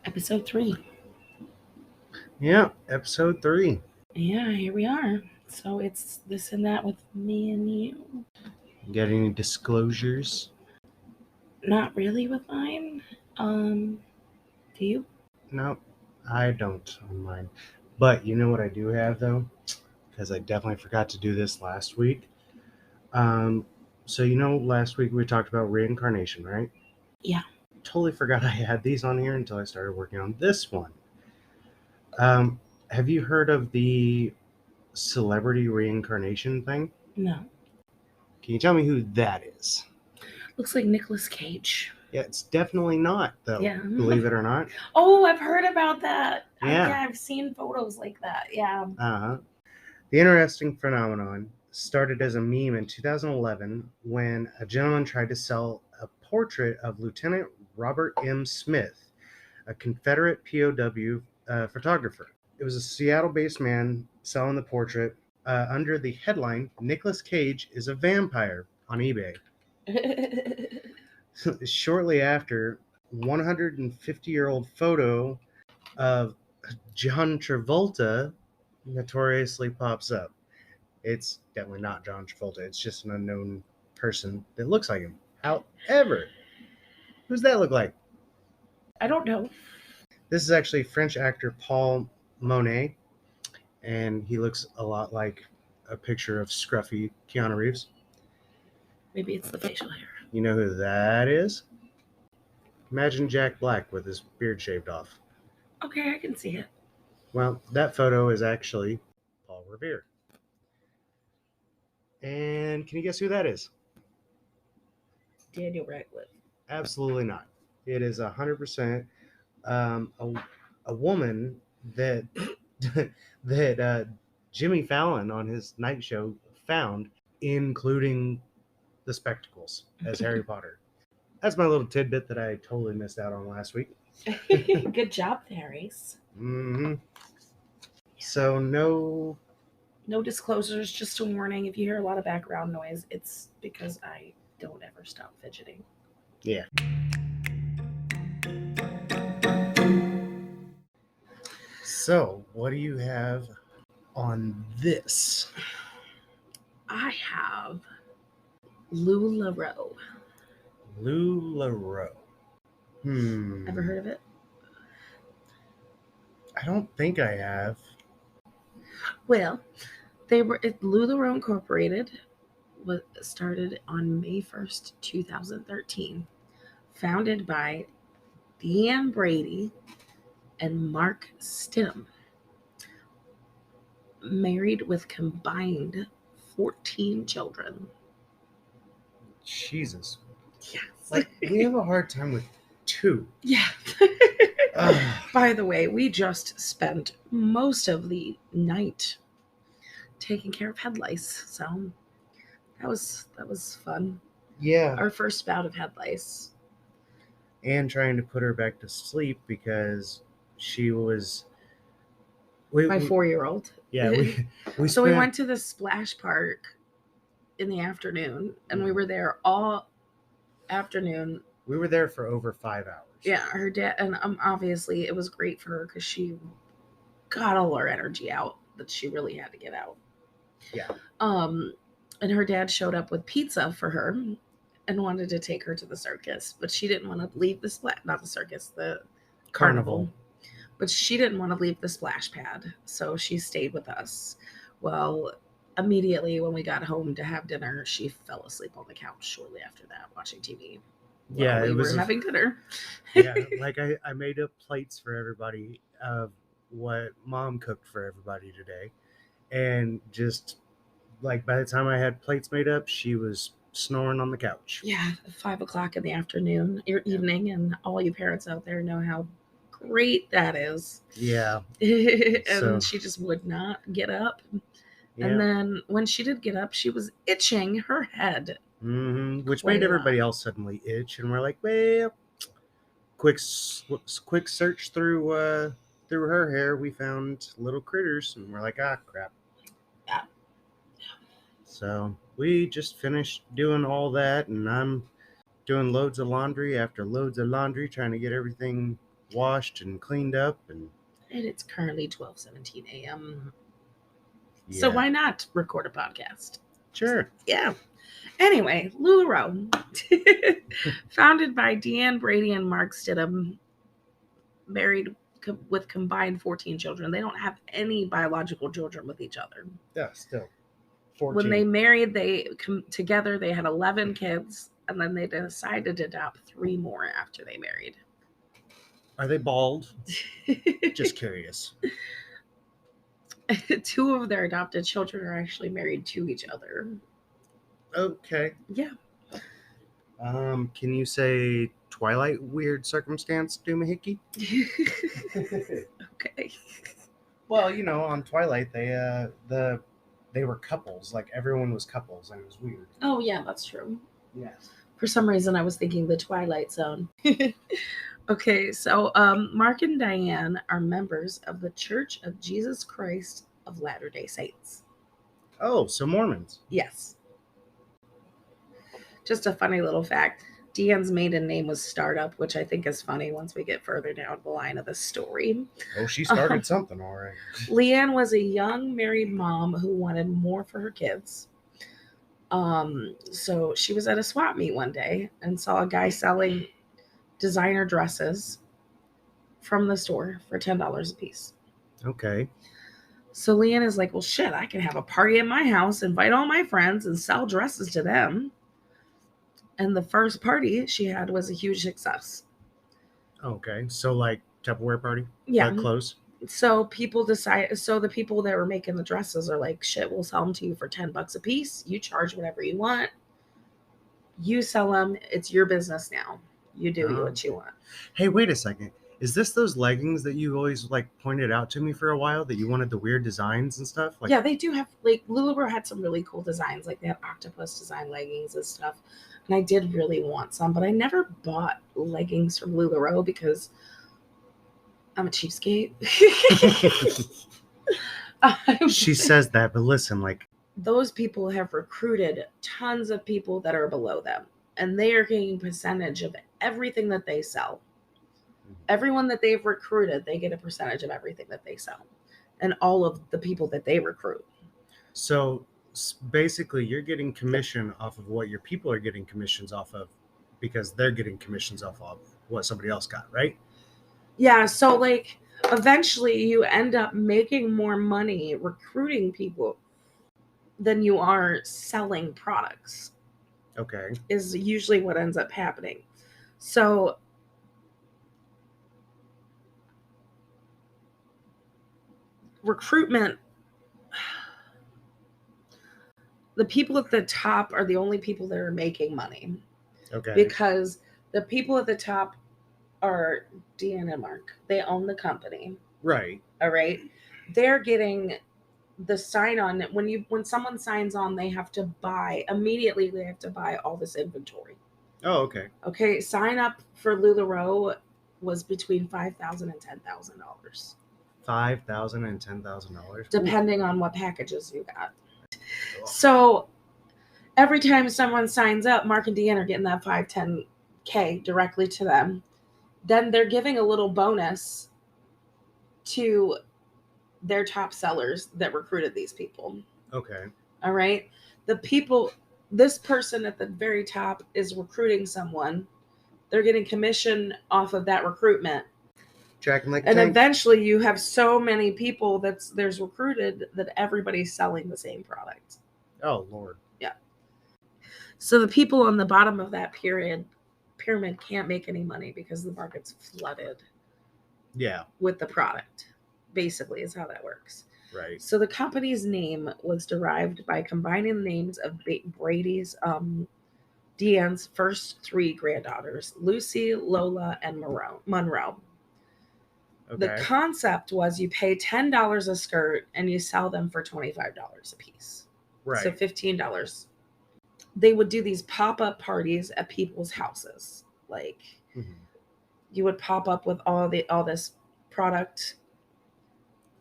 Episode 3. Yeah, episode 3. Yeah, here we are. So it's this and that with me and you. Got any disclosures? Not really with mine. Do you? No, I don't on mine. But you know what I do have though? Because I definitely forgot to do this last week. So last week we talked about reincarnation, right? Yeah. Totally forgot I had these on here until I started working on this one. Have you heard of the celebrity reincarnation thing? No. Can you tell me who that is? Looks like Nicolas Cage. Yeah, it's definitely not, though. Yeah. Believe it or not. Oh, I've heard about that. Yeah. I've seen photos like that. Yeah. Uh-huh. The interesting phenomenon started as a meme in 2011 when a gentleman tried to sell a portrait of Lieutenant Robert M. Smith, a Confederate POW photographer. It was a Seattle-based man selling the portrait under the headline, "Nicolas Cage is a vampire," on eBay. Shortly after, 150-year-old photo of John Travolta notoriously pops up. It's definitely not John Travolta. It's just an unknown person that looks like him. However, who's that look like? I don't know. This is actually French actor Paul Monet, and he looks a lot like a picture of scruffy Keanu Reeves. Maybe it's the facial hair. You know who that is? Imagine Jack Black with his beard shaved off. Okay, I can see it. Well, that photo is actually Paul Revere. And can you guess who that is? Daniel Radcliffe. Absolutely not. It is 100% a woman that that Jimmy Fallon on his night show found, including the spectacles as Harry Potter. That's my little tidbit that I totally missed out on last week. Good job there, Ace. Mm-hmm. So no disclosures, just a warning. If you hear a lot of background noise, it's because I don't ever stop fidgeting. Yeah. So, what do you have on this? I have Lula Roe. Lula Roe. Ever heard of it? I don't think I have. Well, Lula Roe Incorporated was started on May 1st, 2013. Founded by Deanne Brady and Mark Stidham. Married with combined 14 children. Jesus. Yes. Like, we have a hard time with 2. Yeah. By the way, we just spent most of the night taking care of head lice, so that was fun. Yeah. Our first bout of head lice. And trying to put her back to sleep because she was... My 4-year-old. Yeah, So we went to the splash park in the afternoon, and we were there all afternoon. We were there for over 5 hours. Yeah, her dad, and obviously it was great for her because she got all her energy out that she really had to get out. Yeah. And her dad showed up with pizza for her and wanted to take her to the circus, but she didn't want to leave the carnival. But she didn't want to leave the splash pad, so she stayed with us. Well, immediately when we got home to have dinner, she fell asleep on the couch shortly after that, watching TV. Yeah, we were having dinner. Yeah, like I made up plates for everybody of what Mom cooked for everybody today. And just, like, by the time I had plates made up, she was snoring on the couch. Yeah, 5 o'clock in the afternoon, evening, and all you parents out there know how great that is. Yeah. And she just would not get up. Yeah. And then when she did get up, she was itching her head. Which made everybody else suddenly itch, and we're like, well, quick search through her hair, we found little critters, and we're like, ah, crap. Yeah. So we just finished doing all that, and I'm doing loads of laundry after loads of laundry, trying to get everything washed and cleaned up, and it's currently 12:17 a.m. So yeah, why not record a podcast? sure. Yeah. Anyway, Lula Roe, founded by Deanne Brady and Mark Stidham, married with combined 14 children. They don't have any biological children with each other. Yeah, still 14. When they married, together they had 11 kids, and then they decided to adopt 3 more after they married. Are they bald? Just curious. 2 of their adopted children are actually married to each other. Okay. Yeah. Can you say Twilight weird circumstance doohickey? Okay. Well, on Twilight they were couples, like everyone was couples, and it was weird. Oh yeah, that's true. Yes. For some reason, I was thinking the Twilight Zone. Okay, so Mark and Diane are members of the Church of Jesus Christ of Latter-day Saints. Oh, so Mormons. Yes. Just a funny little fact. Deanne's maiden name was Startup, which I think is funny once we get further down the line of the story. Oh, she started something, all right. Leanne was a young married mom who wanted more for her kids. So she was at a swap meet one day and saw a guy selling designer dresses from the store for $10 a piece. Okay. So Leanne is like, well, shit, I can have a party at my house, invite all my friends, and sell dresses to them. And the first party she had was a huge success. Okay. So like Tupperware party? Yeah. Close? So the people that were making the dresses are like, shit, we'll sell them to you for $10 a piece. You charge whatever you want. You sell them. It's your business now. You do what you want. Hey, wait a second. Is this those leggings that you always like pointed out to me for a while, that you wanted the weird designs and stuff? Like, yeah, they do have, like, Lula Roe had some really cool designs. Like they had octopus design leggings and stuff. And I did really want some, but I never bought leggings from Lula Roe because I'm a cheapskate. She says that, but listen, like, those people have recruited tons of people that are below them, and they are getting a percentage of everything that they sell. Everyone that they've recruited, they get a percentage of everything that they sell, and all of the people that they recruit. So basically, you're getting commission off of what your people are getting commissions off of, because they're getting commissions off of what somebody else got, right? Yeah, so like eventually you end up making more money recruiting people than you are selling products. Okay. Is usually what ends up happening. So recruitment, the people at the top are the only people that are making money. Okay. Because the people at the top are Deanne and Mark. They own the company. Right. All right. They're getting the sign on. When someone signs on, they have to buy immediately. They have to buy all this inventory. Oh, okay. Okay. Sign up for Lula Roe was between $5,000 and $10,000. $5,000 and $10,000, depending on what packages you got. So every time someone signs up, Mark and Deanne are getting that $5-10K directly to them. Then they're giving a little bonus to their top sellers that recruited these people. Okay. All right. This person at the very top is recruiting someone. They're getting commission off of that recruitment. Tracking like and eventually you have so many people there's recruited that everybody's selling the same product. Oh, Lord. Yeah. So the people on the bottom of that pyramid can't make any money because the market's flooded. Yeah. With the product, basically, is how that works. Right. So the company's name was derived by combining the names of Brady's, Deanne's first 3 granddaughters, Lucy, Lola, and Monroe. Okay. The concept was you pay $10 a skirt and you sell them for $25 a piece. Right. So $15. They would do these pop-up parties at people's houses. Like, you would pop up with all this product.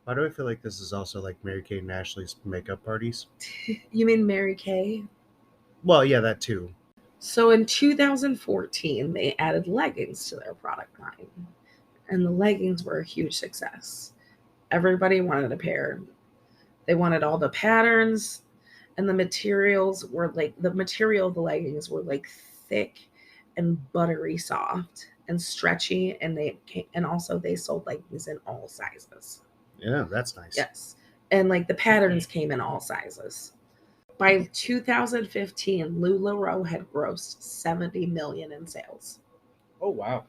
Why do I feel like this is also like Mary-Kate and Ashley's makeup parties? You mean Mary-Kay? Well, yeah, that too. So in 2014, they added leggings to their product line. And the leggings were a huge success. Everybody wanted a pair. They wanted all the patterns, and the materials were like the material of the leggings were like thick and buttery soft and stretchy, and also they sold leggings in all sizes. Yeah, that's nice. Yes. And like the patterns came in all sizes. By 2015, Lula Roe had grossed $70 million in sales. Oh, wow.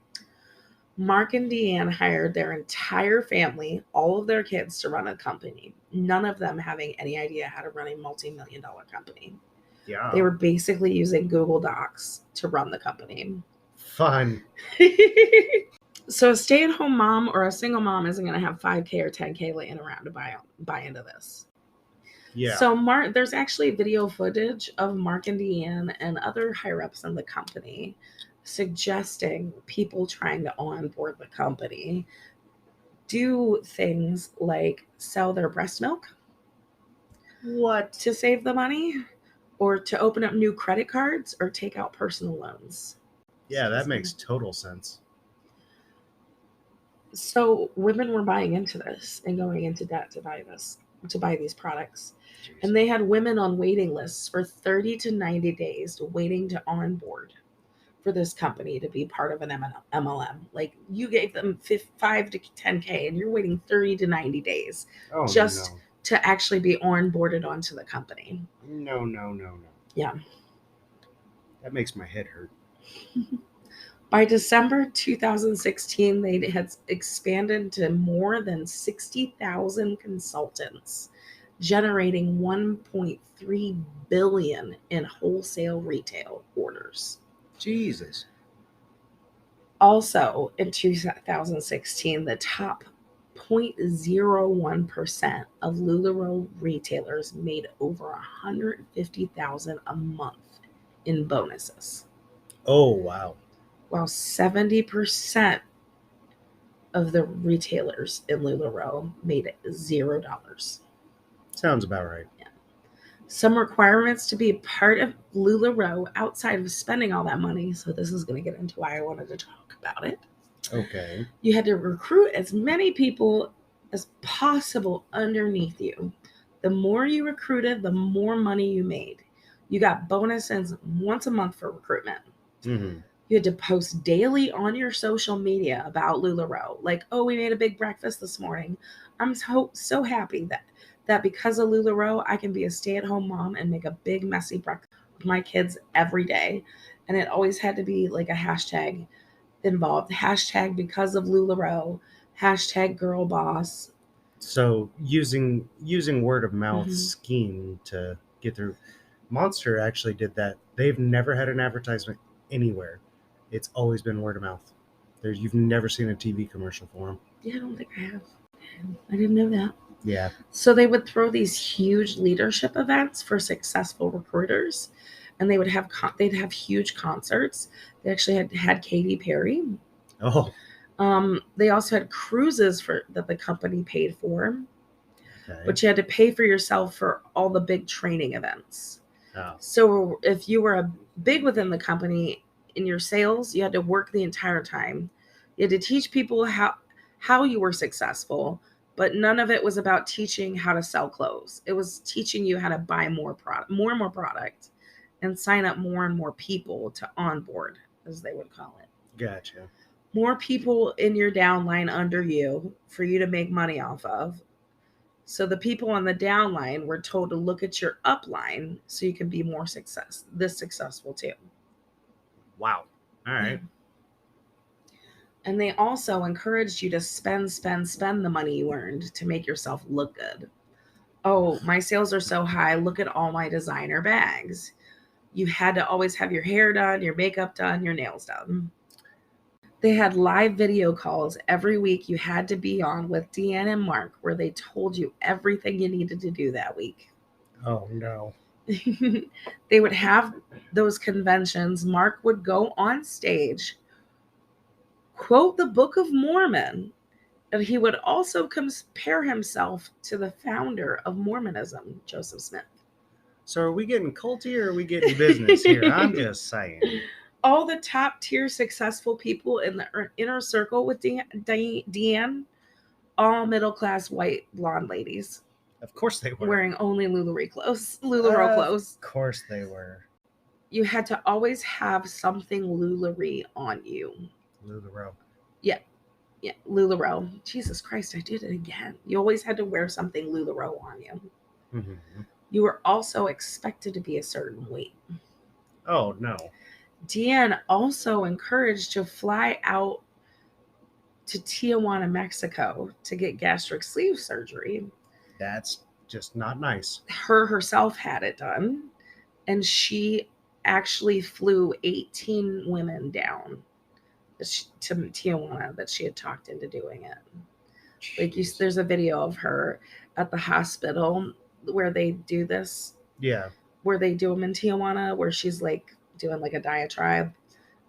Mark and Deanne hired their entire family, all of their kids, to run a company, none of them having any idea how to run a multi-million-dollar company. Yeah. They were basically using Google Docs to run the company. Fun. So a stay-at-home mom or a single mom isn't going to have $5K or $10K laying around to buy into this. Yeah. So there's actually video footage of Mark and Deanne and other higher-ups in the company suggesting people trying to onboard the company do things like sell their breast milk. What? To save the money, or to open up new credit cards, or take out personal loans. Yeah, that makes total sense. So women were buying into this and going into debt to buy these products. Jeez. And they had women on waiting lists for 30 to 90 days waiting to onboard for this company to be part of an MLM. Like, you gave them 5 to 10K and you're waiting 30 to 90 days to actually be onboarded onto the company. No. Yeah. That makes my head hurt. By December 2016, they had expanded to more than 60,000 consultants, generating $1.3 billion in wholesale retail orders. Jesus. Also, in 2016, the top 0.01% of Lula Roe retailers made over $150,000 a month in bonuses. Oh, wow. While 70% of the retailers in Lula Roe made $0. Sounds about right. Yeah. Some requirements to be part of Lula Roe outside of spending all that money. So this is going to get into why I wanted to talk about it. Okay. You had to recruit as many people as possible underneath you. The more you recruited, the more money you made. You got bonuses once a month for recruitment. Mm-hmm. You had to post daily on your social media about Lula Roe. Like, oh, we made a big breakfast this morning. I'm so happy that because of Lula Roe, I can be a stay-at-home mom and make a big messy breakfast with my kids every day. And it always had to be like a hashtag involved. Hashtag because of Lula Roe. Hashtag girl boss. So using word of mouth scheme to get through. Monster actually did that. They've never had an advertisement anywhere. It's always been word of mouth. You've never seen a TV commercial for them. Yeah, I don't think I have. I didn't know that. Yeah. So they would throw these huge leadership events for successful recruiters, and they'd have huge concerts. They actually had Katy Perry. Oh. They also had cruises that the company paid for. Okay. But you had to pay for yourself for all the big training events. Oh. So if you were big within the company in your sales, you had to work the entire time. You had to teach people how you were successful, but none of it was about teaching how to sell clothes. It was teaching you how to buy more and more product, and sign up more and more people to onboard, as they would call it. Gotcha. More people in your downline under you for you to make money off of. So the people on the downline were told to look at your upline so you can be this successful too. Wow. All right. And they also encouraged you to spend the money you earned to make yourself look good. Oh, my sales are so high. Look at all my designer bags. You had to always have your hair done, your makeup done, your nails done. They had live video calls every week you had to be on with Deanne and Mark, where they told you everything you needed to do that week. Oh, no. They would have those conventions. Mark would go on stage, quote the Book of Mormon, and he would also compare himself to the founder of Mormonism, Joseph Smith. So are we getting culty or are we getting business here? I'm just saying. All the top tier successful people in the inner circle with Deanne, all middle class white blonde ladies Of course they were. wearing only LuLaRoe clothes. Of course they were. You had to always have something LuLaRoe on you. Lula Roe. Yeah, LuLaRoe. Jesus Christ, I did it again. You always had to wear something LuLaRoe on you. Mm-hmm. You were also expected to be a certain weight. Oh, no. Deanne also encouraged to fly out to Tijuana, Mexico to get gastric sleeve surgery. That's just not nice. Herself had it done, and she actually flew 18 women down to Tijuana that she had talked into doing it. Like there's a video of her at the hospital where they do this. Yeah. Where they do them in Tijuana, where she's like doing like a diatribe,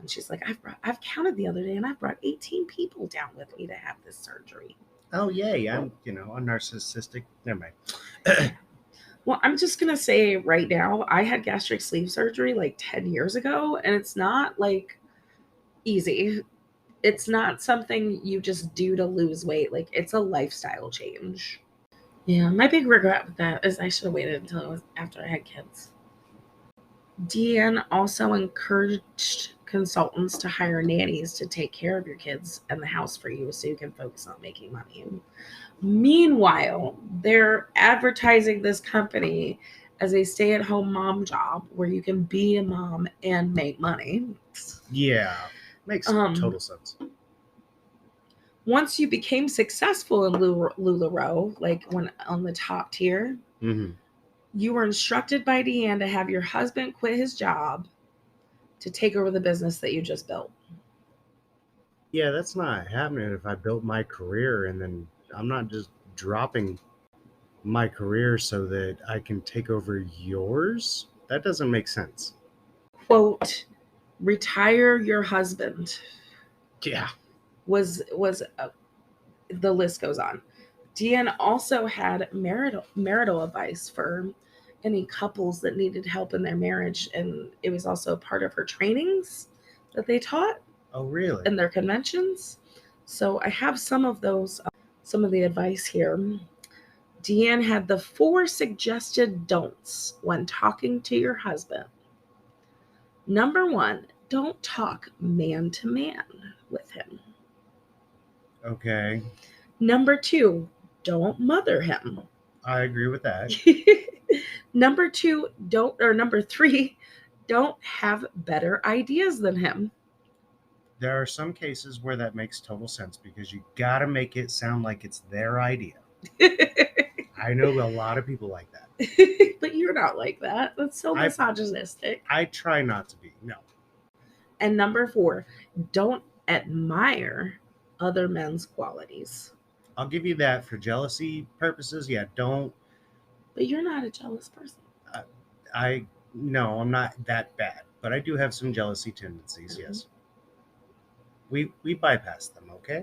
and she's like, I've counted the other day, and I've brought 18 people down with me to have this surgery. Oh yay! I'm a narcissistic. Never mind. Well, I'm just gonna say right now, I had gastric sleeve surgery like 10 years ago, and it's not like easy. It's not something you just do to lose weight. Like, it's a lifestyle change. Yeah, my big regret with that is I should have waited until it was after I had kids. Deanne also encouraged consultants to hire nannies to take care of your kids and the house for you so you can focus on making money. Meanwhile, they're advertising this company as a stay-at-home mom job where you can be a mom and make money. Yeah, makes total sense. Once you became successful in Lula Roe, like when on the top tier, mm-hmm. You were instructed by Deanne to have your husband quit his job to take over the business that you just built. Yeah, that's not happening if I built my career and then I'm not just dropping my career so that I can take over yours. That doesn't make sense. Quote, retire your husband. Yeah. Was the list goes on. Deanne also had marital advice for any couples that needed help in their marriage, and it was also part of her trainings that they taught. Oh, really? In their conventions. So I have some of those, some of the advice here. Deanne had the 4 suggested don'ts when talking to your husband. Number 1, don't talk man to man with him. Okay. Number 2, don't mother him. I agree with that. Number 3, don't have better ideas than him. There are some cases where that makes total sense because you got to make it sound like it's their idea. I know a lot of people like that. But you're not like that. That's so misogynistic. I try not to be. No. And number 4, don't admire other men's qualities. I'll give you that for jealousy purposes. Yeah, don't. But you're not a jealous person. No, I'm not that bad, but I do have some jealousy tendencies. Mm-hmm. Yes. We bypass them, okay?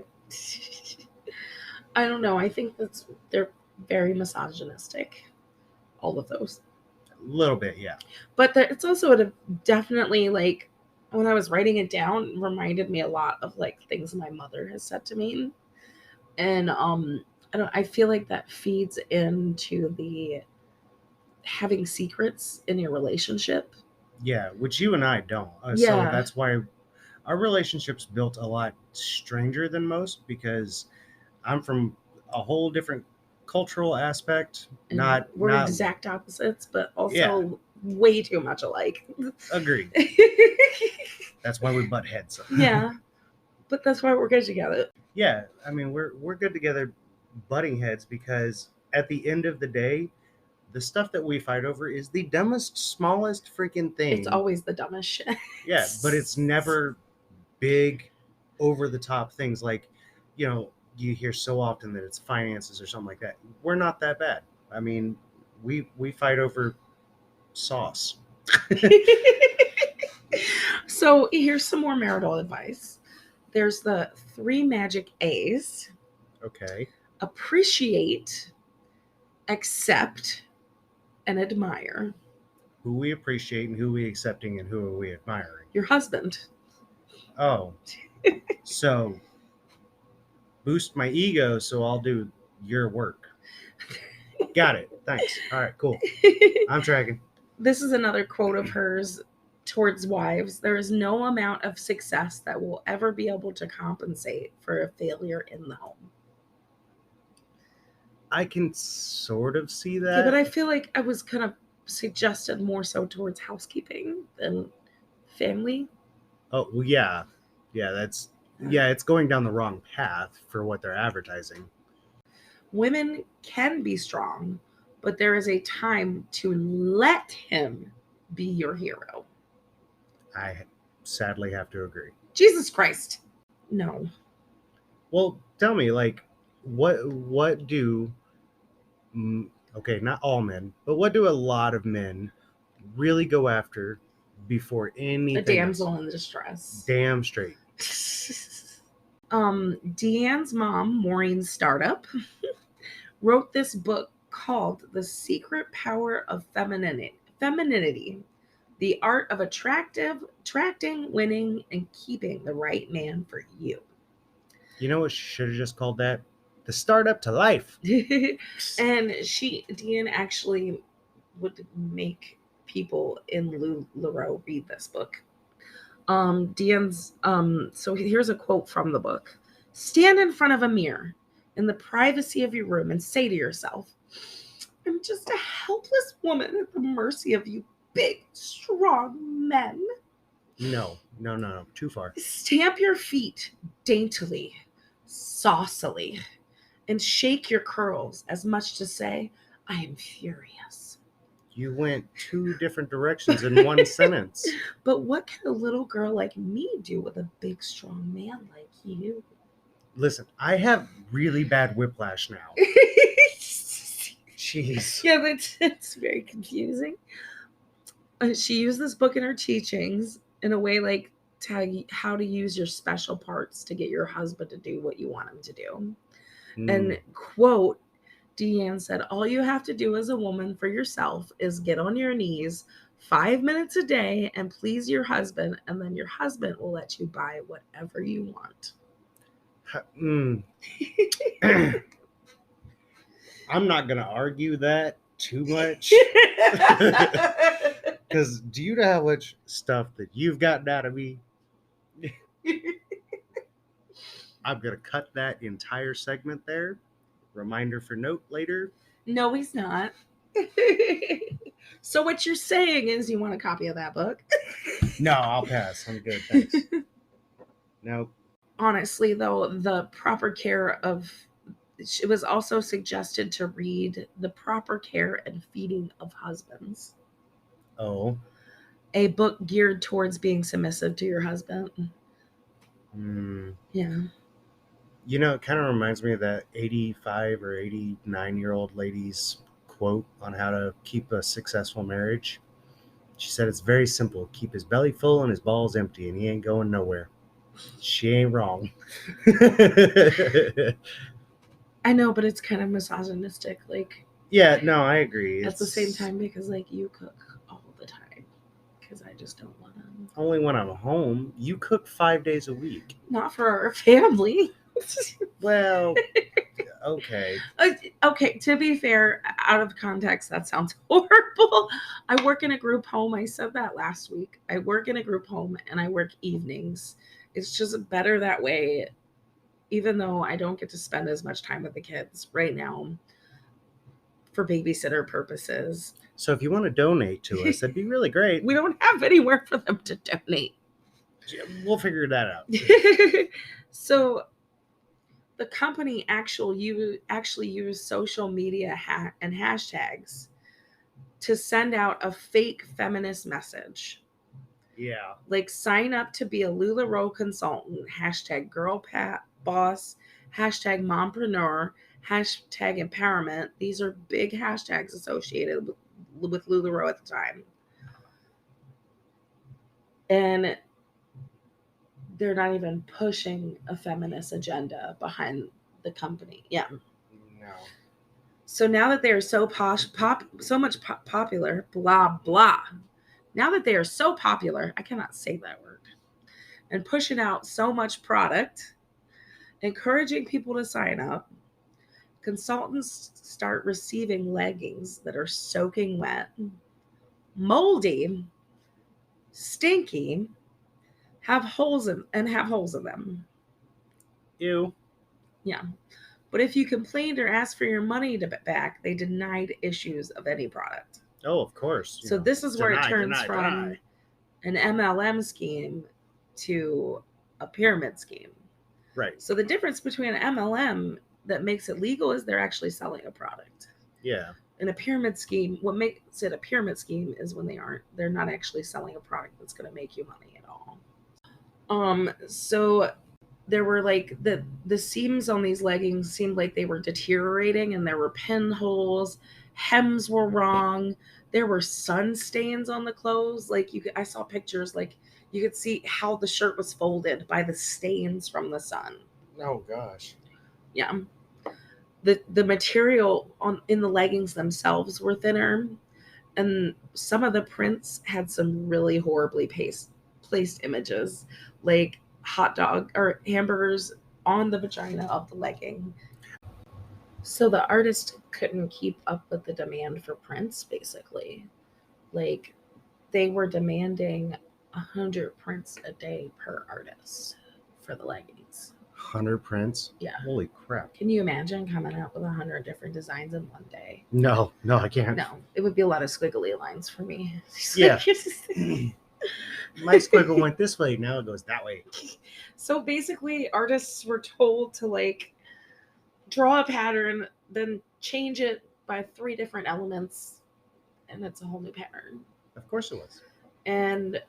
I don't know. I think they're very misogynistic. All of those. A little bit, yeah. But it's also definitely like when I was writing it down, it reminded me a lot of like things my mother has said to me, and I feel like that feeds into the having secrets in your relationship. Yeah, which you and I don't. Yeah. So that's why our relationship's built a lot stranger than most because I'm from a whole different cultural aspect. And we're exact opposites, but also way too much alike. Agreed. That's why we butt heads. Yeah, but that's why we're good together. Yeah, I mean we're good together, butting heads because at the end of the day, the stuff that we fight over is the dumbest, smallest freaking thing. It's always the dumbest shit. Yeah, but it's never big, over the top things like, you hear so often that it's finances or something like that. We're not that bad. I mean, we fight over sauce. So here's some more marital advice. There's the 3 magic A's. Okay. Appreciate, accept, and admire. who we appreciate and who we accepting and who are we admiring. Your husband. Oh, so boost my ego so I'll do your work. Got it. Thanks. All right, cool. I'm tracking. This is another quote of hers towards wives. There is no amount of success that will ever be able to compensate for a failure in the home. I can sort of see that. Yeah, but I feel like I was kind of suggested more so towards housekeeping than family. Oh, well, yeah. Yeah, it's going down the wrong path for what they're advertising. Women can be strong, but there is a time to let him be your hero. I sadly have to agree. Jesus Christ. No. Well, tell me, like, what do, okay, not all men, but what do a lot of men really go after before anything A damsel else? in distress. Damn straight. Deanne's mom, Maureen Startup, wrote this book called The Secret Power of Femininity, the art of attracting, winning, and keeping the right man for you. You know what she should have just called that? The Startup to Life. And Deanne actually would make people in Lula Roe read this book. Deanne's so here's a quote from the book. Stand in front of a mirror in the privacy of your room and say to yourself, I'm just a helpless woman at the mercy of you big, strong men. No. Too far. Stamp your feet daintily, saucily, and shake your curls as much to say, I am furious. You went two different directions in one sentence. But what can a little girl like me do with a big, strong man like you? Listen, I have really bad whiplash now. Jeez. Yeah, but it's very confusing. She used this book in her teachings in a way like how to use your special parts to get your husband to do what you want him to do. And quote, Deanne said, all you have to do as a woman for yourself is get on your knees 5 minutes a day and please your husband, and then your husband will let you buy whatever you want. I'm not going to argue that too much. Because do you know how much stuff that you've gotten out of me? I'm going to cut that entire segment there. Reminder for note later. No, he's not. So what you're saying is you want a copy of that book? No, I'll pass. I'm good, thanks. No. Honestly, though, the proper care of... It was also suggested to read The Proper Care and Feeding of Husbands. Oh. A book geared towards being submissive to your husband. Yeah. You know, it kind of reminds me of that 85 or 89-year-old lady's quote on how to keep a successful marriage. She said it's very simple. Keep his belly full and his balls empty, and he ain't going nowhere. She ain't wrong. I know, but it's kind of misogynistic. Like, yeah, no, I agree. At the same time, because like you cook all the time, because I just don't want to. Only when I'm home. You cook 5 days a week. Not for our family. Well, okay. Okay, to be fair, out of context, that sounds horrible. I work in a group home. I said that last week. I work in a group home and I work evenings. It's just better that way, even though I don't get to spend as much time with the kids right now for babysitter purposes. So if you want to donate to us, that'd be really great. We don't have anywhere for them to donate. We'll figure that out. So the company actually used social media and hashtags to send out a fake feminist message. Yeah. Like sign up to be a Lula Roe consultant, hashtag girl boss, hashtag mompreneur, hashtag empowerment. These are big hashtags associated with Lula Roe at the time. And they're not even pushing a feminist agenda behind the company. Yeah. No. So now that they are so popular, blah blah. Now that they are so popular, I cannot say that word, and pushing out so much product, encouraging people to sign up, consultants start receiving leggings that are soaking wet, moldy, stinky, have holes in them. Ew. Yeah. But if you complained or asked for your money back, they denied issues of any product. Oh, of course. So this is where it turns from an MLM scheme to a pyramid scheme. Right. So the difference between an MLM that makes it legal is they're actually selling a product. Yeah. In a pyramid scheme, what makes it a pyramid scheme is when they're not actually selling a product that's going to make you money at all. So there were like the seams on these leggings seemed like they were deteriorating, and there were pinholes, hems were wrong, there were sun stains on the clothes. Like I saw pictures, like you could see how the shirt was folded by the stains from the sun. Oh gosh. Yeah. The material in the leggings themselves were thinner, and some of the prints had some really horribly placed images, like hot dog or hamburgers on the vagina of the legging. So the artist couldn't keep up with the demand for prints, basically. Like they were demanding 100 prints a day per artist for the leggings. 100 prints? Yeah. Holy crap. Can you imagine coming out with 100 different designs in one day? No, I can't. No, it would be a lot of squiggly lines for me. Yeah. My squiggle went this way, now it goes that way. So basically, artists were told to like draw a pattern, then change it by 3 different elements, and it's a whole new pattern. Of course it was. And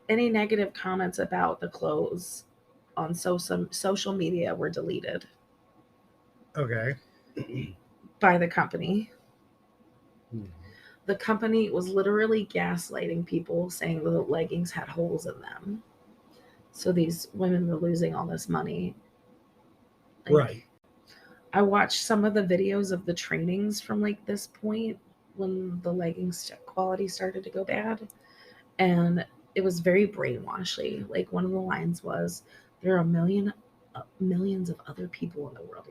any negative comments about the clothes on social media were deleted. Okay. By the company. Hmm. The company was literally gaslighting people, saying the leggings had holes in them. So these women were losing all this money. Like, right. I watched some of the videos of the trainings from like this point when the leggings quality started to go bad. And it was very brainwashy. Like one of the lines was, there are millions of other people in the world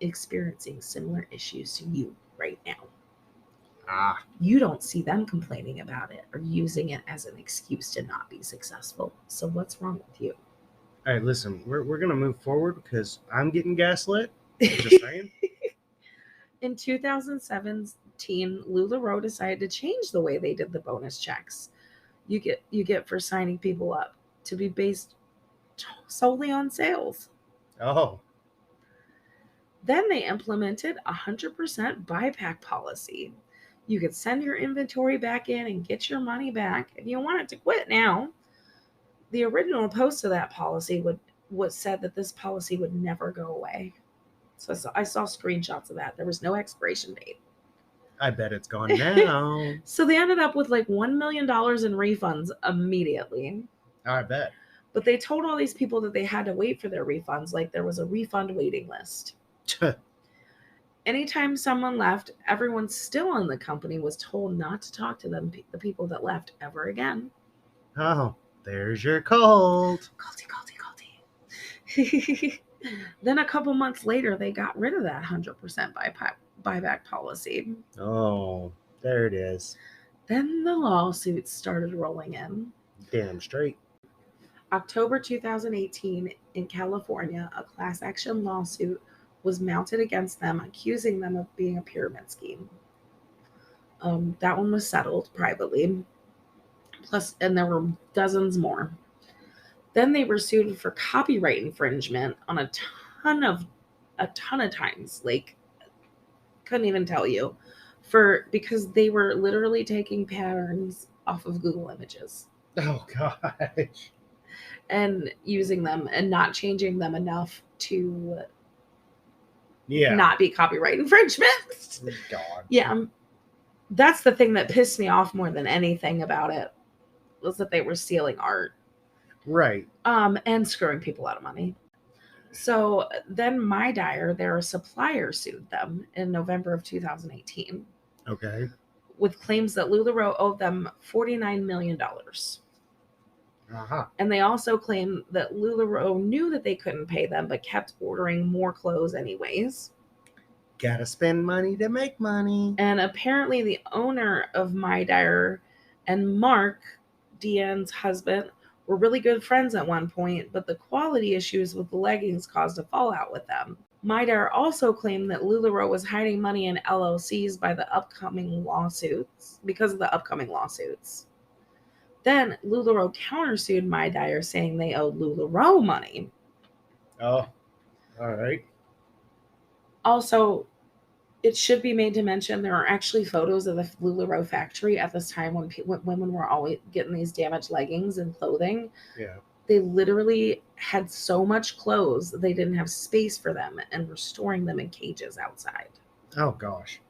experiencing similar issues to you right now. You don't see them complaining about it or using it as an excuse to not be successful. So what's wrong with you? All right, listen, we're going to move forward because I'm getting gaslit. Just saying. In 2017, Lula Roe decided to change the way they did the bonus checks you get for signing people up to be based solely on sales. Oh. Then they implemented 100% buyback policy. You could send your inventory back in and get your money back if you wanted to quit now. The original post of that policy said that this policy would never go away. So I saw screenshots of that. There was no expiration date. I bet it's gone now. So they ended up with like $1 million in refunds immediately. I bet. But they told all these people that they had to wait for their refunds, like there was a refund waiting list. Anytime someone left, everyone still in the company was told not to talk to them, the people that left, ever again. Oh, there's your cult. Culty. Then a couple months later, they got rid of that 100% buyback policy. Oh, there it is. Then the lawsuits started rolling in. Damn straight. October 2018, in California, a class action lawsuit was mounted against them, accusing them of being a pyramid scheme. That one was settled privately. And there were dozens more. Then they were sued for copyright infringement on a ton of times. Like, couldn't even tell you, because they were literally taking patterns off of Google Images. Oh gosh. And using them and not changing them enough to not be copyright infringement. God. Yeah. That's the thing that pissed me off more than anything about it, was that they were stealing art. Right. And screwing people out of money. So then My Dyer, their supplier, sued them in November of 2018 Okay. with claims that Lula Roe owed them $49 million. Uh-huh. And they also claim that Lula Roe knew that they couldn't pay them, but kept ordering more clothes anyways. Gotta spend money to make money. And apparently the owner of My Dyer and Mark, Deanne's husband, were really good friends at one point, but the quality issues with the leggings caused a fallout with them. My Dyer also claimed that Lula Roe was hiding money in LLCs because of the upcoming lawsuits. Then Lula Roe countersued My Dyer, saying they owed Lula Roe money. Oh, all right. Also, it should be made to mention there are actually photos of the Lula Roe factory at this time when women were always getting these damaged leggings and clothing. Yeah. They literally had so much clothes they didn't have space for them and were storing them in cages outside. Oh, gosh.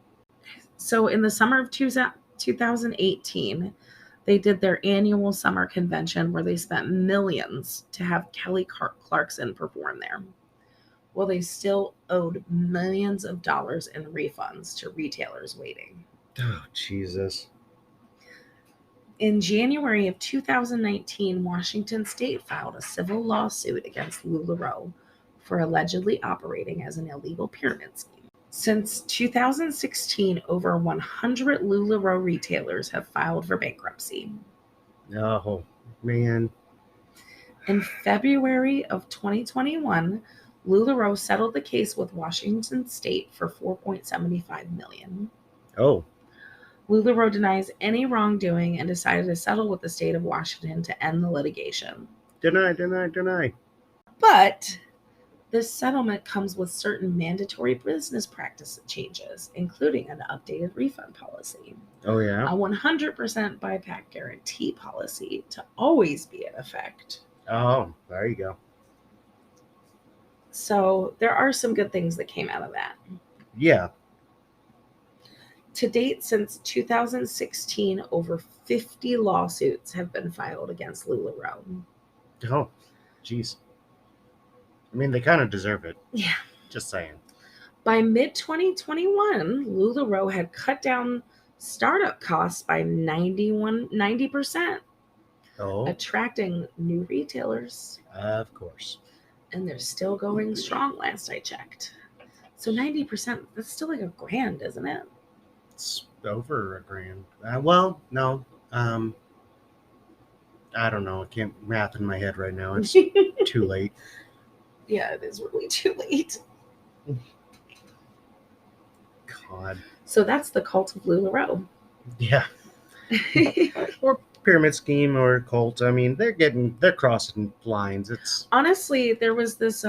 So in the summer of 2018, they did their annual summer convention where they spent millions to have Kelly Clarkson perform there. Well, they still owed millions of dollars in refunds to retailers waiting. Oh, Jesus. In January of 2019, Washington State filed a civil lawsuit against Lula Roe for allegedly operating as an illegal pyramid scheme. Since 2016, over 100 Lula Roe retailers have filed for bankruptcy. Oh, man. In February of 2021, Lula Roe settled the case with Washington State for $4.75 million. Oh. Lula Roe denies any wrongdoing and decided to settle with the state of Washington to end the litigation. Deny. But this settlement comes with certain mandatory business practice changes, including an updated refund policy, Oh, yeah? a 100% buyback guarantee policy to always be in effect. Oh, there you go. So there are some good things that came out of that. Yeah. To date, since 2016, over 50 lawsuits have been filed against Lula Roe. Oh, jeez. I mean, they kind of deserve it. Yeah. Just saying. By mid-2021, Lula Roe had cut down startup costs by 90%, Oh, attracting new retailers. of course. And they're still going strong last I checked. So 90%, that's still like $1,000, isn't it? It's over $1,000. Well, no. I don't know. I can't math in my head right now. It's too late. Yeah, it is really too late. God. So that's the cult of Lula Roe. Yeah. Or pyramid scheme or cult. I mean, they're crossing lines. It's honestly, there was this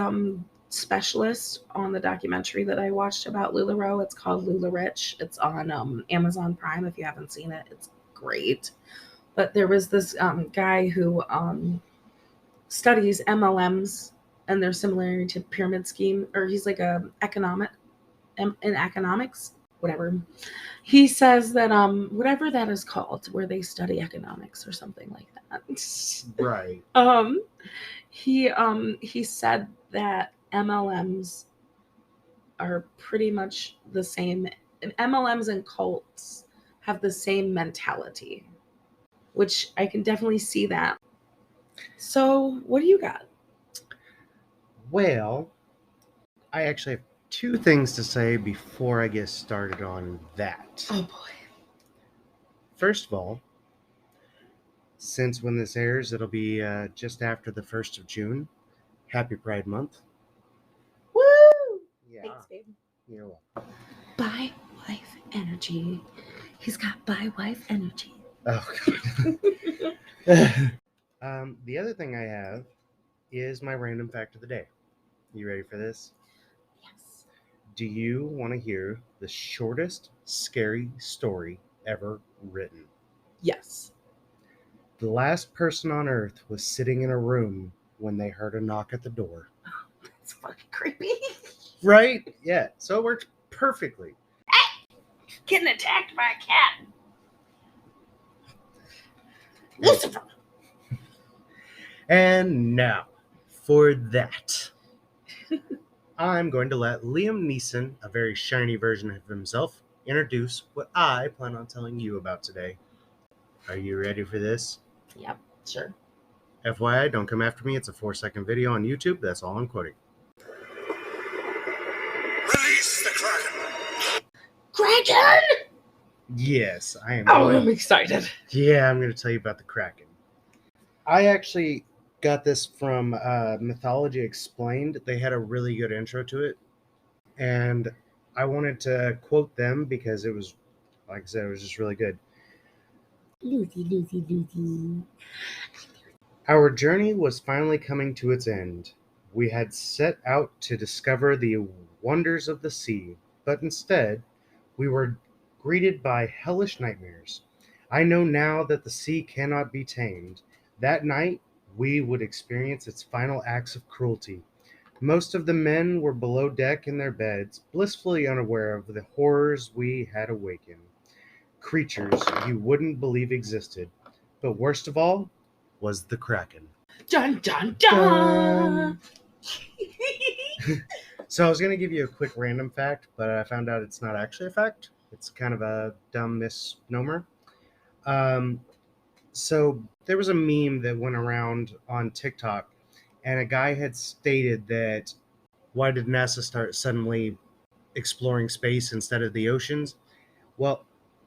specialist on the documentary that I watched about Lula Roe. It's called Lula Rich. It's on Amazon Prime. If you haven't seen it, it's great. But there was this guy who studies MLMs and their similarity to pyramid scheme, or he's like in economics, whatever. He says that whatever that is called, where they study economics or something like that. right. He said that MLMs are pretty much the same. MLMs and cults have the same mentality, which I can definitely see that. So, what do you got? Well, I actually have two things to say before I get started on that. Oh boy. First of all, since when this airs, it'll be just after the 1st of June. Happy Pride Month. Woo! Yeah. Thanks, babe. You're welcome. Bi wife energy. He's got bi wife energy. Oh, God. The other thing I have is my random fact of the day. You ready for this? Yes. Do you want to hear the shortest scary story ever written? Yes. The last person on Earth was sitting in a room when they heard a knock at the door. Oh, that's fucking creepy. Right? Yeah. So it works perfectly. Hey! Getting attacked by a cat. Lucifer. And now, for that. I'm going to let Liam Neeson, a very shiny version of himself, introduce what I plan on telling you about today. Are you ready for this? Yep, sure. FYI, don't come after me. It's a 4-second video on YouTube. That's all I'm quoting. Release the Kraken! Kraken! Yes, I am. Oh, I'm excited. Yeah, I'm going to tell you about the Kraken. I actually got this from Mythology Explained. They had a really good intro to it. And I wanted to quote them because it was, like I said, it was just really good. Lucy. Our journey was finally coming to its end. We had set out to discover the wonders of the sea, but instead, we were greeted by hellish nightmares. I know now that the sea cannot be tamed. That night, we would experience its final acts of cruelty. Most of the men were below deck in their beds, blissfully unaware of the horrors we had awakened. Creatures you wouldn't believe existed. But worst of all was the Kraken. Dun dun dun! So I was going to give you a quick random fact, but I found out it's not actually a fact. It's kind of a dumb misnomer. So there was a meme that went around on TikTok, and a guy had stated that why did NASA start suddenly exploring space instead of the oceans? Well,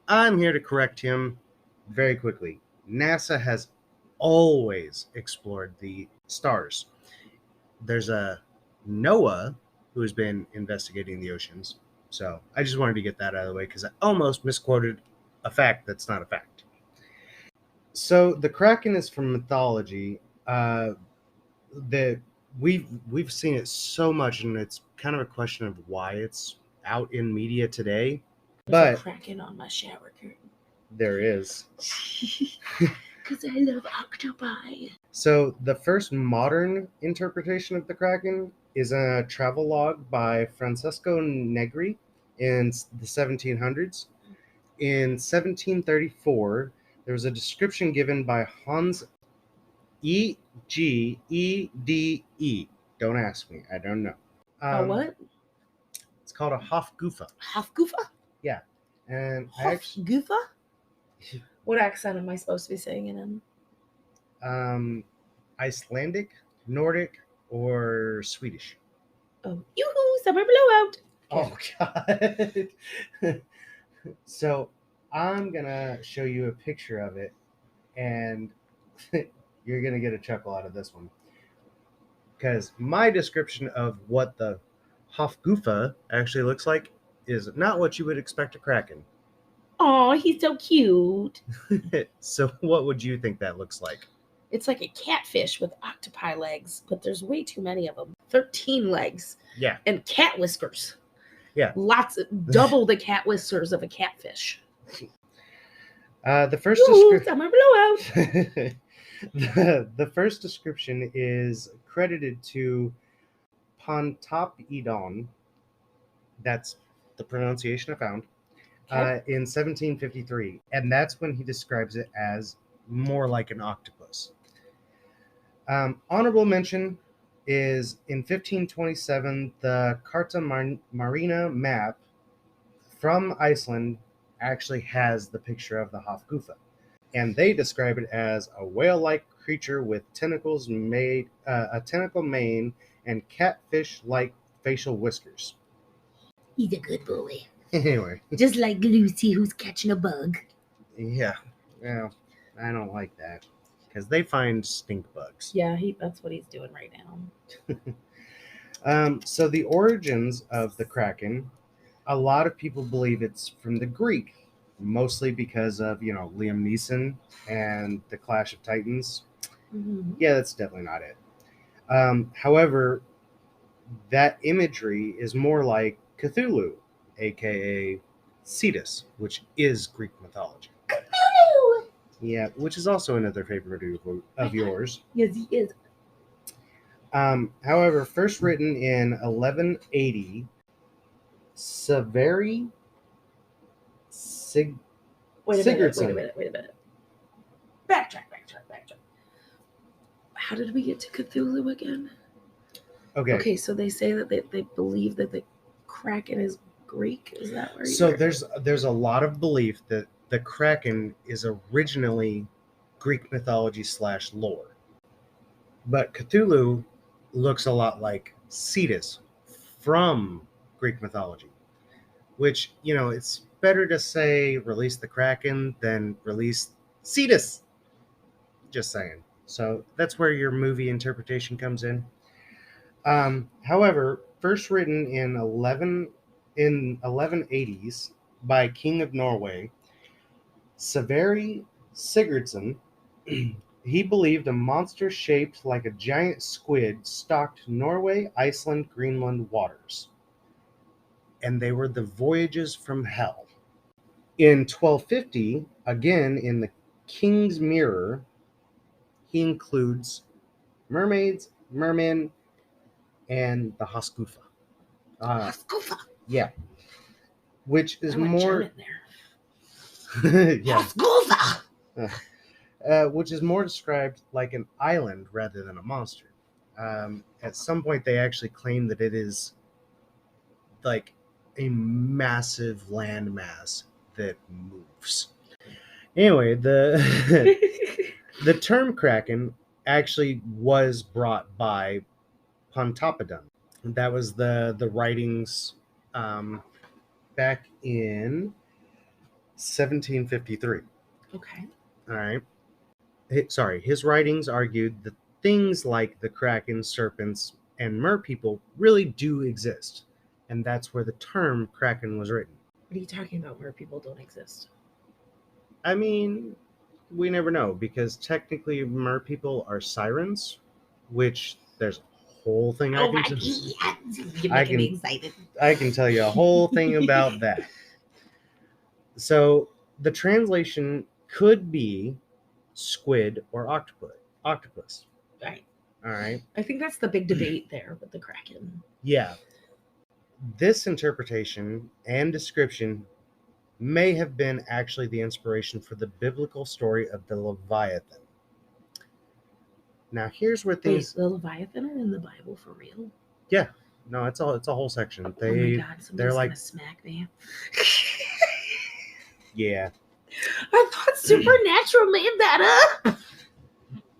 I'm here to correct him very quickly. NASA has always explored the stars. There's a NOAA who has been investigating the oceans. So I just wanted to get that out of the way because I almost misquoted a fact that's not a fact. So the Kraken is from mythology. That we've seen it so much, and it's kind of a question of why it's out in media today. There's But a Kraken on my shower curtain. there is. Because I love octopi. So the first modern interpretation of the Kraken is a travelogue by Francesco Negri in the 1700s. In 1734, there was a description given by Hans Egede. Don't ask me. I don't know. What? It's called a Hofgufa. Hofgufa? Yeah. And Hofgufa? What accent am I supposed to be saying it in? Icelandic, Nordic, or Swedish. Oh, yoo-hoo, summer blowout. Oh, God. So I'm going to show you a picture of it, and you're going to get a chuckle out of this one. Because my description of what the Hofgufa actually looks like is not what you would expect a Kraken. Oh, he's so cute. So what would you think that looks like? It's like a catfish with octopi legs, but there's way too many of them. 13 legs. Yeah. And cat whiskers. Yeah. Double the cat whiskers of a catfish. The first summer blowout. the first description is credited to Pontoppidan. That's the pronunciation I found. Okay. In 1753, and that's when he describes it as more like an octopus. Honorable mention is in 1527, the Carta Marina map from Iceland actually has the picture of the Hofgufa, and they describe it as a whale-like creature with tentacles made a tentacle mane and catfish-like facial whiskers. He's a good boy. Anyway. Just like Lucy, who's catching a bug. Yeah. Well, I don't like that. Because they find stink bugs. Yeah, that's what he's doing right now. So the origins of the Kraken, a lot of people believe it's from the Greek. Mostly because of, Liam Neeson and the Clash of Titans. Mm-hmm. Yeah, that's definitely not it. However, that imagery is more like Cthulhu, aka Cetus, which is Greek mythology. Cthulhu! Yeah, which is also another favorite of yours. Yes, he is. However, first written in 1180, Severi Sigurdsson. Wait a minute. Backtrack. How did we get to Cthulhu again? Okay. Okay, so they say that they believe that the Kraken is Greek. Is that where So you're... there's a lot of belief that the Kraken is originally Greek mythology / lore, but Cthulhu looks a lot like Cetus from Greek mythology, which, it's better to say release the Kraken than release Cetus. Just saying. So that's where your movie interpretation comes in. However, first written in 1180s by King of Norway, Sverri Sigurdsson, he believed a monster shaped like a giant squid stalked Norway, Iceland, Greenland waters, and they were the voyages from hell. In 1250, again in the King's Mirror, he includes mermaids, mermen, and the Haskufa. Haskufa. Yeah, which is I went more German there. yeah, Haskufa. which is more described like an island rather than a monster. At some point, they actually claim that it is like a massive landmass that moves. Anyway, the term Kraken actually was brought by Pontoppidan. That was the writings back in 1753. Okay. All right. His writings argued that things like the Kraken, serpents, and merpeople really do exist, and that's where the term Kraken was written. What are you talking about where people don't exist? I mean, we never know, because technically merpeople are sirens, which there's a whole thing You're making me excited. I can tell you a whole thing about that. So the translation could be squid or octopus. Right. All right. I think that's the big debate there with the Kraken. Yeah. This interpretation and description may have been actually the inspiration for the biblical story of the Leviathan. Now, here's where Wait, things. the Leviathan are in the Bible for real? Yeah. No, it's a whole section. Oh my God, somebody's like, gonna smack me. yeah. I thought Supernatural made that up.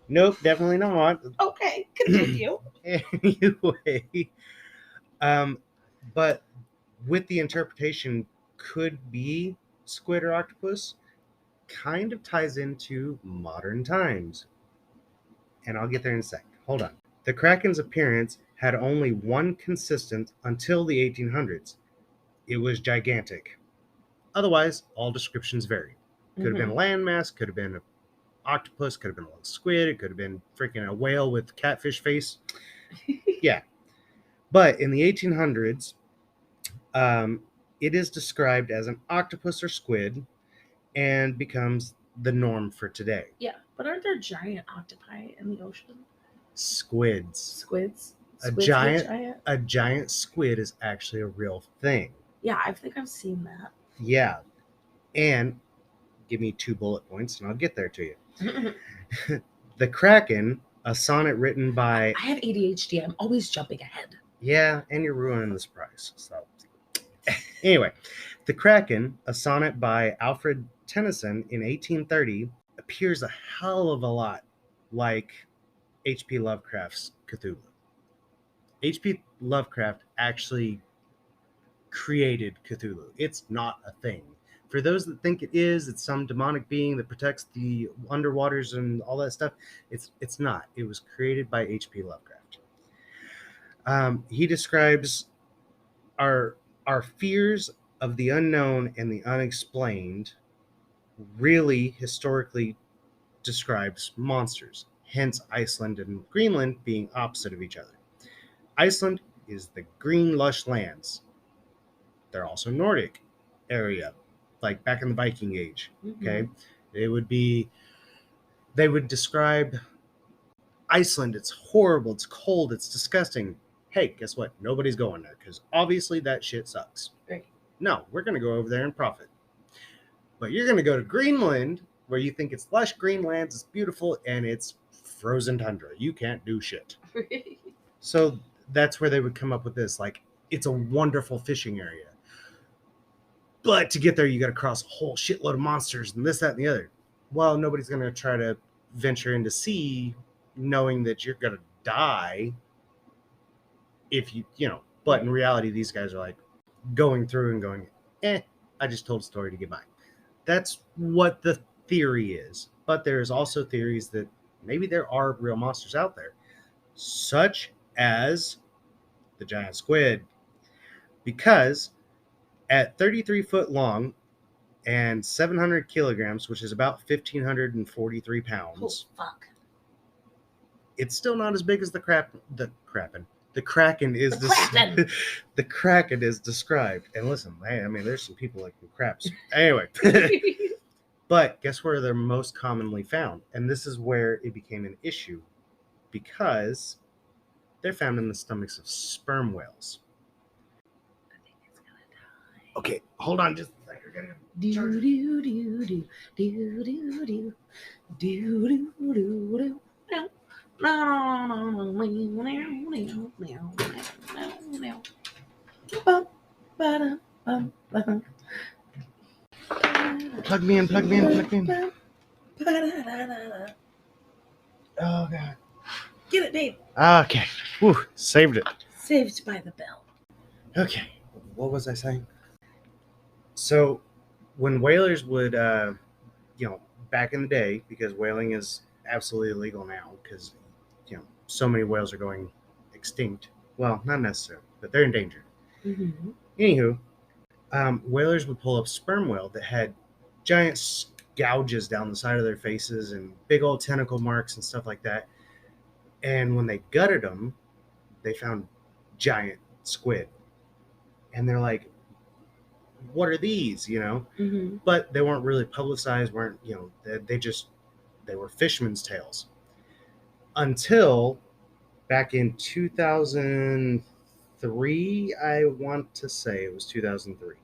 Nope, definitely not. Okay, continue. Anyway, but with the interpretation could be squid or octopus, kind of ties into modern times. And I'll get there in a sec. Hold on. The Kraken's appearance had only one consistent until the 1800s. It was gigantic. Otherwise, all descriptions vary. Could have been a landmass, could have been an octopus, could have been a little squid, it could have been freaking a whale with catfish face. Yeah. But in the 1800s, it is described as an octopus or squid and becomes the norm for today. Yeah, but aren't there giant octopi in the ocean? Squids. Squids? A Squids giant squid is actually a real thing. Yeah, I think I've seen that. Yeah. And give me 2 bullet points and I'll get there to you. The Kraken, a sonnet written by... I have ADHD. I'm always jumping ahead. Yeah, and you're ruining the surprise. So, anyway, The Kraken, a sonnet by Alfred Tennyson in 1830, appears a hell of a lot like H.P. Lovecraft's Cthulhu. H.P. Lovecraft actually created Cthulhu. It's not a thing. For those that think it is, it's some demonic being that protects the underwaters and all that stuff. It's not. It was created by H.P. Lovecraft. He describes our fears of the unknown and the unexplained. Really, historically, describes monsters. Hence, Iceland and Greenland being opposite of each other. Iceland is the green, lush lands. They're also Nordic area, like back in the Viking Age. Okay, they would describe Iceland. It's horrible. It's cold. It's disgusting. Hey, guess what? Nobody's going there because obviously that shit sucks. Right. No, we're going to go over there and profit. But you're going to go to Greenland where you think it's lush green lands, it's beautiful, and it's frozen tundra. You can't do shit. So that's where they would come up with this, like, it's a wonderful fishing area. But to get there, you got to cross a whole shitload of monsters and this, that, and the other. Well, nobody's going to try to venture into sea knowing that you're going to die if you know. But in reality, these guys are like going through and going, I just told a story to get by. That's what the theory is. But there's also theories that maybe there are real monsters out there, such as the giant squid. Because at 33 foot long and 700 kilograms, which is about 1,543 pounds, Oh, fuck. it's still not as big as the Kraken is The Kraken. the Kraken is described. And listen, I mean, there's some people like craps. Anyway, but guess where they're most commonly found? And this is where it became an issue, because they're found in the stomachs of sperm whales. I think it's gonna die. Okay, hold on just a second. Do do do do do do do do do do do. Plug me in. Oh, God. Get it, Dave. Okay. Whew, saved it. Saved by the bell. Okay. What was I saying? So, when whalers would, back in the day, because whaling is absolutely illegal now, because, so many whales are going extinct. Well, not necessarily, but they're endangered. Mm-hmm. Anywho, whalers would pull up sperm whale that had giant gouges down the side of their faces and big old tentacle marks and stuff like that. And when they gutted them, they found giant squid. And they're like, what are these, Mm-hmm. But they weren't really publicized, they were fishermen's tales. Until back in 2003, I want to say it was 2003.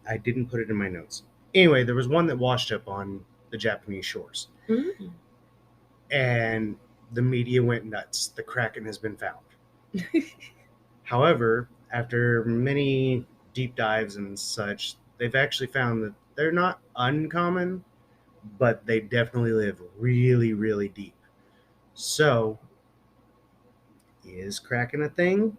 I didn't put it in my notes. Anyway, there was one that washed up on the Japanese shores. Mm-hmm. And the media went nuts. The Kraken has been found. However, after many deep dives and such, they've actually found that they're not uncommon, but they definitely live really, really deep. So, is Kraken a thing?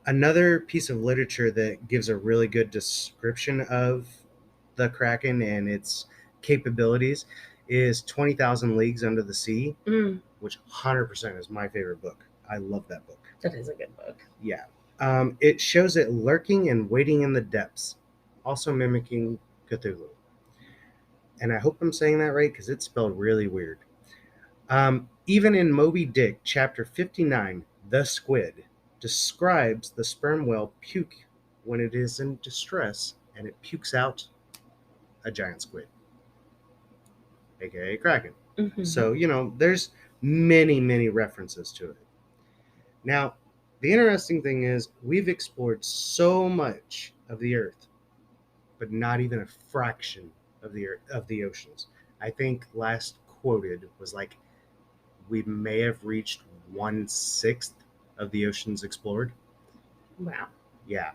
Another piece of literature that gives a really good description of the Kraken and its capabilities is 20,000 Leagues Under the Sea, which 100% is my favorite book. I love that book. That is a good book. Yeah. It shows it lurking and waiting in the depths, also mimicking Cthulhu. And I hope I'm saying that right, because it's spelled really weird. Even in Moby Dick, chapter 59, The Squid describes the sperm whale puke when it is in distress, and it pukes out a giant squid, aka Kraken. Mm-hmm. So, there's many, many references to it. Now, the interesting thing is we've explored so much of the Earth, but not even a fraction of the Earth, of the oceans. I think last quoted was like we may have reached 1/6 of the oceans explored. Wow. Yeah.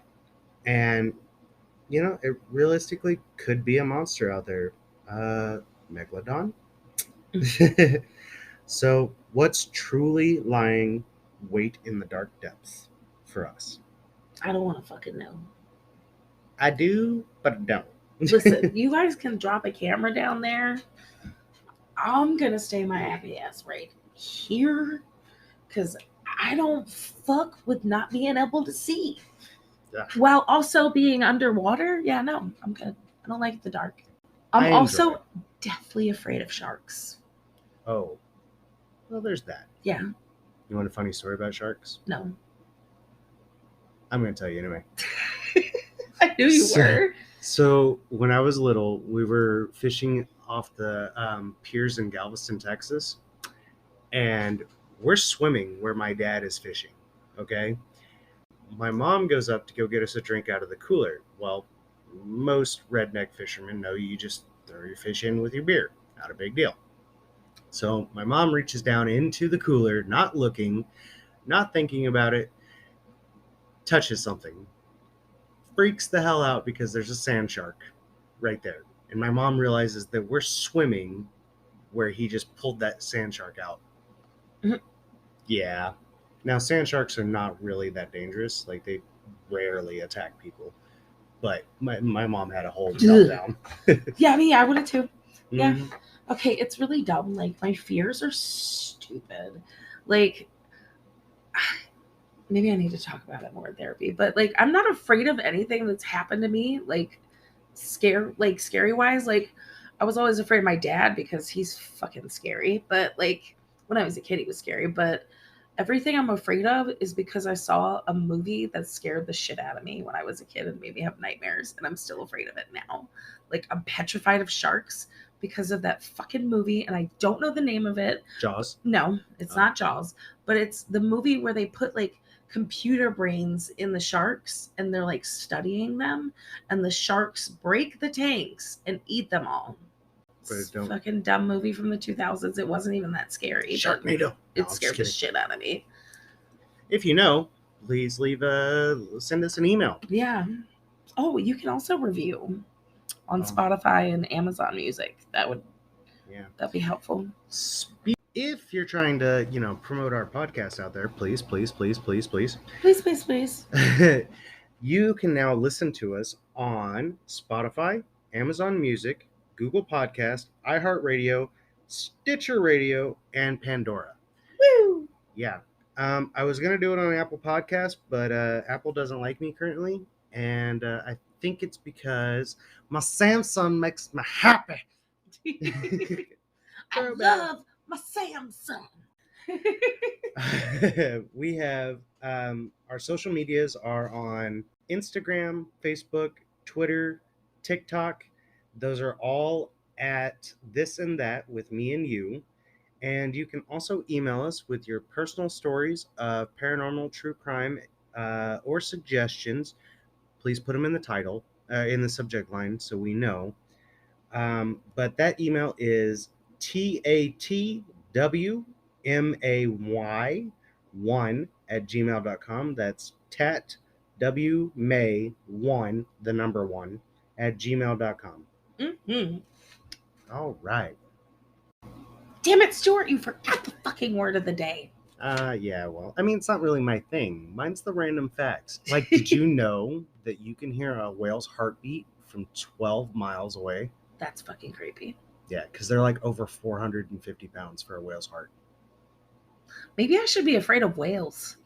And, it realistically could be a monster out there. Megalodon? So, what's truly lying wait in the dark depths for us? I don't want to fucking know. I do, but I don't. Listen, you guys can drop a camera down there. I'm going to stay my happy ass right here, because I don't fuck with not being able to see. Yeah. While also being underwater. Yeah, no, I'm good. I don't like the dark. I'm I also enjoy it. deathly afraid of sharks. Oh. Well, there's that. Yeah, You want a funny story about sharks? no. I'm going to tell you anyway. I knew you So- were. So, when I was little, we were fishing off the piers in Galveston, Texas. And we're swimming where my dad is fishing. Okay? My mom goes up to go get us a drink out of the cooler. Well, most redneck fishermen know you just throw your fish in with your beer. Not a big deal. So my mom reaches down into the cooler, not looking, not thinking about it, touches something, freaks the hell out because there's a sand shark right there. And my mom realizes that we're swimming where he just pulled that sand shark out. Mhm. Yeah. Now, sand sharks are not really that dangerous. Like, they rarely attack people. But my mom had a whole meltdown. Yeah, I mean, I would have too. Yeah. Mhm. Okay, it's really dumb. Like, my fears are stupid. Like, maybe I need to talk about it more in therapy. But like, I'm not afraid of anything that's happened to me. Like, scary wise. Like, I was always afraid of my dad because he's fucking scary. But like, when I was a kid, he was scary. But everything I'm afraid of is because I saw a movie that scared the shit out of me when I was a kid and made me have nightmares, and I'm still afraid of it now. Like, I'm petrified of sharks because of that fucking movie, and I don't know the name of it. Jaws. No, it's not Jaws, but it's the movie where they put like computer brains in the sharks and they're like studying them, and the sharks break the tanks and eat them all. But It's don't- fucking dumb movie from the 2000s. It wasn't even that scary. But Sharknado. No, it I'm just scared the kidding. shit out of me. If you know, please send us an email. Yeah. Oh, you can also review on Oh. Spotify and Amazon Music. That'd be helpful. If you're trying to, promote our podcast out there, please. Please, please. You can now listen to us on Spotify, Amazon Music, Google Podcast, iHeartRadio, Stitcher Radio, and Pandora. Woo! Yeah. I was going to do it on Apple Podcast, but Apple doesn't like me currently. And I think it's because my Samsung makes me happy. I love my Samsung. We have our social medias are on Instagram, Facebook, Twitter, TikTok. Those are all at This and That with Me and You. And you can also email us with your personal stories of paranormal, true crime, or suggestions. Please put them in the title, in the subject line, so we know. But that email is tatwmay1 That's tatwmay1, the number 1, at gmail.com. Mm-hmm. All right. Damn it, Stewart, you forgot the fucking word of the day. Yeah, well, I mean, it's not really my thing. Mine's the random facts. Like, did you know that you can hear a whale's heartbeat from 12 miles away? That's fucking creepy. Yeah, because they're like over 450 pounds for a whale's heart. Maybe I should be afraid of whales.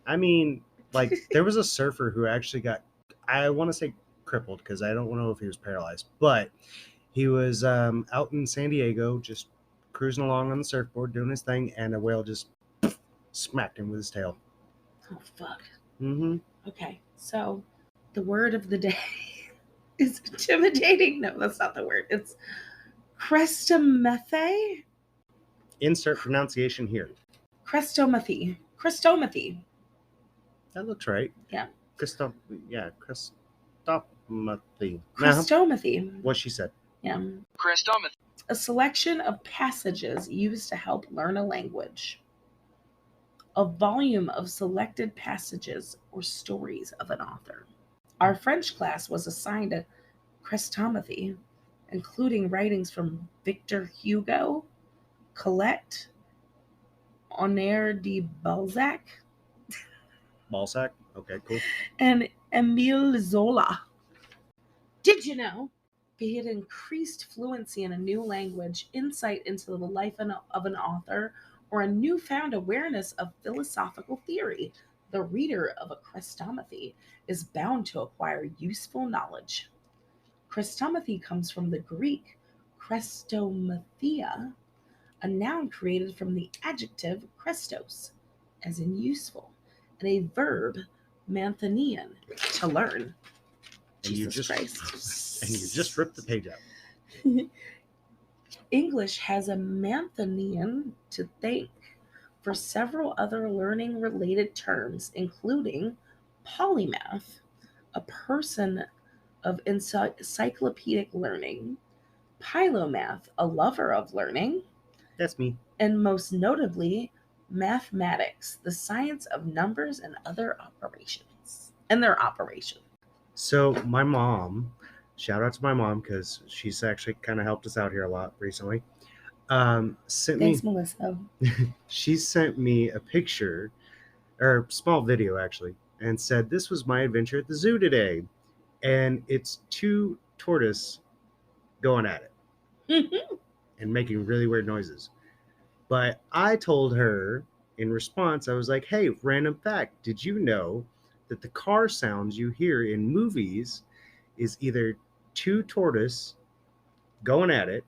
I mean, like, there was a surfer who actually got, I want to say crippled, because I don't know if he was paralyzed, but he was out in San Diego just cruising along on the surfboard doing his thing, and a whale just smacked him with his tail. Oh, fuck. Mm-hmm. Okay, so the word of the day is intimidating. No, that's not the word. It's crestomathy. Insert pronunciation here. Crestomathy. That looks right. Yeah. Crestomathy. Crestomathy. What she said. Yeah. Crestomathy. A selection of passages used to help learn a language. A volume of selected passages or stories of an author. Our French class was assigned a crestomathy, including writings from Victor Hugo, Colette, Honore de Balzac, Balzac? Okay, cool. and Emile Zola. Did you know? Be it increased fluency in a new language, insight into the life of an author, or a newfound awareness of philosophical theory, the reader of a crestomathy is bound to acquire useful knowledge. Crestomathy comes from the Greek krestomathia, a noun created from the adjective krestos, as in useful, and a verb manthanian, to learn. And Jesus Christ. And you just ripped the page out. English has a manthanian to thank for several other learning related terms, including polymath, a person of encyclopedic learning, pilomath, a lover of learning, That's me. and most notably, mathematics, the science of numbers and other operations. and their operation. So my mom, shout out to my mom because she's actually kind of helped us out here a lot recently. Thanks, Melissa. She sent me a picture or small video actually, and said this was my adventure at the zoo today, and it's two tortoise going at it and making really weird noises. But I told her in response, I was like, hey, random fact, did you know that the car sounds you hear in movies is either two tortoise going at it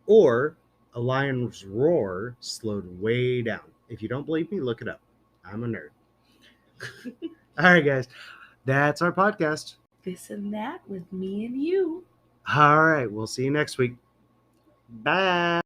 or a lion's roar slowed way down? If you don't believe me, look it up. I'm a nerd. All right, guys, that's our podcast. This and that with me and you. All right, we'll see you next week. Bye.